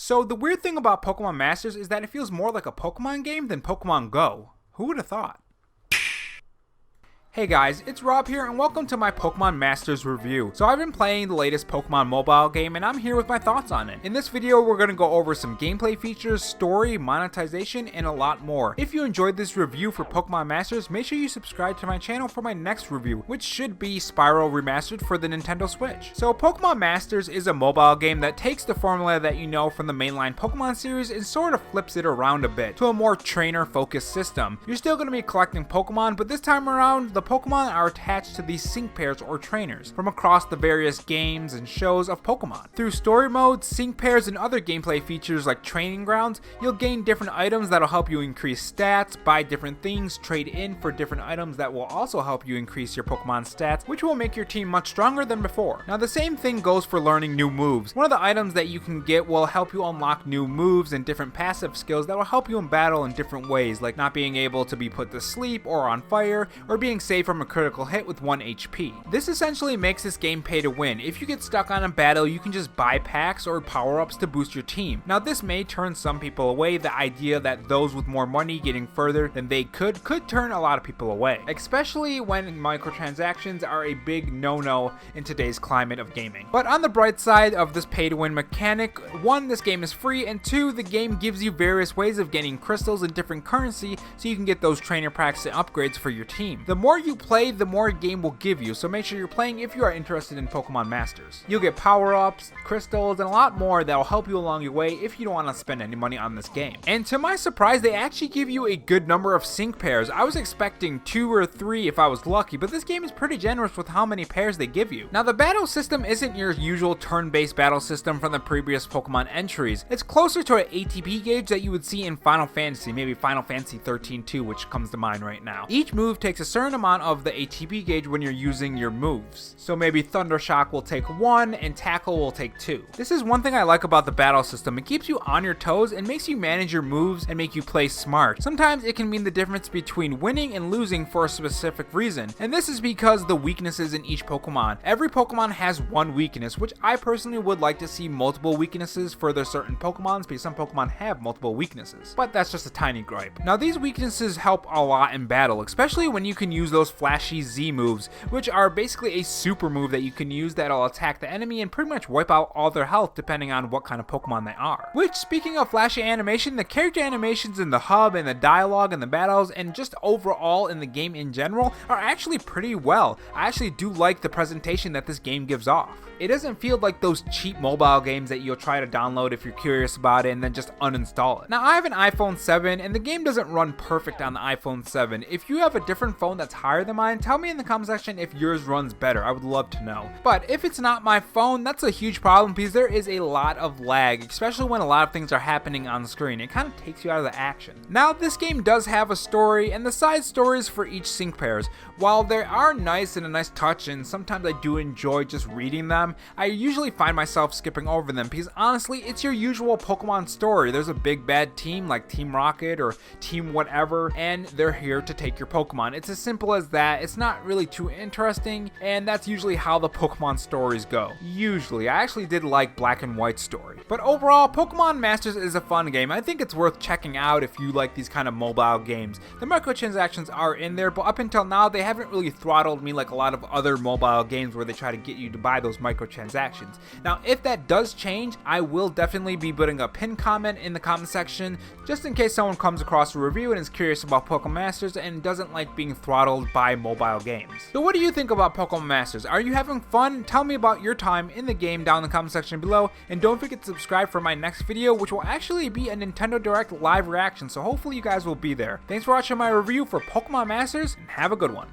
So the weird thing about Pokemon Masters is that it feels more like a Pokemon game than Pokemon Go. Who would have thought? Hey guys, it's Rob here and welcome to my Pokemon Masters review. So I've been playing the latest Pokemon mobile game and I'm here with my thoughts on it. In this video we're going to go over some gameplay features, story, monetization, and a lot more. If you enjoyed this review for Pokemon Masters, make sure you subscribe to my channel for my next review, which should be Spiral Remastered for the Nintendo Switch. So Pokemon Masters is a mobile game that takes the formula that you know from the mainline Pokemon series and sort of flips it around a bit to a more trainer focused system. You're still going to be collecting Pokemon, but this time around the Pokemon are attached to these sync pairs or trainers from across the various games and shows of Pokemon. Through story modes, sync pairs, and other gameplay features like training grounds, you'll gain different items that'll help you increase stats, buy different things, trade in for different items that will also help you increase your Pokemon stats, which will make your team much stronger than before. Now the same thing goes for learning new moves. One of the items that you can get will help you unlock new moves and different passive skills that will help you in battle in different ways, like not being able to be put to sleep or on fire, or being saved from a critical hit with 1 HP. This essentially makes this game pay to win. If you get stuck on a battle, you can just buy packs or power-ups to boost your team. Now this may turn some people away. The idea that those with more money getting further than they could turn a lot of people away, especially when microtransactions are a big no-no in today's climate of gaming. But on the bright side of this pay-to-win mechanic, 1, this game is free, and 2, the game gives you various ways of getting crystals and different currency so you can get those trainer packs and upgrades for your team. The more you play, the more a game will give you, so make sure you're playing if you are interested in Pokemon Masters. You'll get power-ups, crystals, and a lot more that will help you along your way if you don't want to spend any money on this game. And to my surprise, they actually give you a good number of sync pairs. I was expecting 2 or 3 if I was lucky, but this game is pretty generous with how many pairs they give you. Now the battle system isn't your usual turn-based battle system from the previous Pokemon entries. It's closer to an ATP gauge that you would see in Final Fantasy, maybe Final Fantasy 13-2, which comes to mind right now. Each move takes a certain amount of the ATP gauge when you're using your moves. So maybe Thunder Shock will take 1 and Tackle will take 2. This is one thing I like about the battle system. It keeps you on your toes and makes you manage your moves and make you play smart. Sometimes it can mean the difference between winning and losing for a specific reason, and this is because the weaknesses in each Pokemon. Every Pokemon has one weakness, which I personally would like to see multiple weaknesses for their certain Pokemons, because some Pokemon have multiple weaknesses, but that's just a tiny gripe. Now these weaknesses help a lot in battle, especially when you can use those flashy Z moves, which are basically a super move that you can use that'll attack the enemy and pretty much wipe out all their health depending on what kind of Pokemon they are. Which, speaking of flashy animation, the character animations in the hub and the dialogue and the battles and just overall in the game in general are actually pretty well. I actually do like the presentation that this game gives off. It doesn't feel like those cheap mobile games that you'll try to download if you're curious about it and then just uninstall it. Now I have an iPhone 7 and the game doesn't run perfect on the iPhone 7. If you have a different phone that's higher than mine, tell me in the comment section if yours runs better. I would love to know. But if it's not my phone, that's a huge problem because there is a lot of lag, especially when a lot of things are happening on the screen. It kind of takes you out of the action. Now this game does have a story and the side stories for each sync pairs. While they are nice and a nice touch and sometimes I do enjoy just reading them, I usually find myself skipping over them because honestly it's your usual Pokemon story. There's a big bad team like Team Rocket or Team whatever and they're here to take your Pokemon. It's as simple as that. It's not really too interesting and that's usually how the Pokemon stories go. Usually. I actually did like Black and White story. But overall, Pokemon Masters is a fun game. I think it's worth checking out if you like these kind of mobile games. The microtransactions are in there, but up until now they haven't really throttled me like a lot of other mobile games where they try to get you to buy those microtransactions. Now if that does change, I will definitely be putting a pinned comment in the comment section just in case someone comes across a review and is curious about Pokemon Masters and doesn't like being throttled by mobile games. So what do you think about Pokemon Masters? Are you having fun? Tell me about your time in the game down in the comment section below, and don't forget to subscribe for my next video, which will actually be a Nintendo Direct live reaction, so hopefully you guys will be there. Thanks for watching my review for Pokemon Masters and have a good one.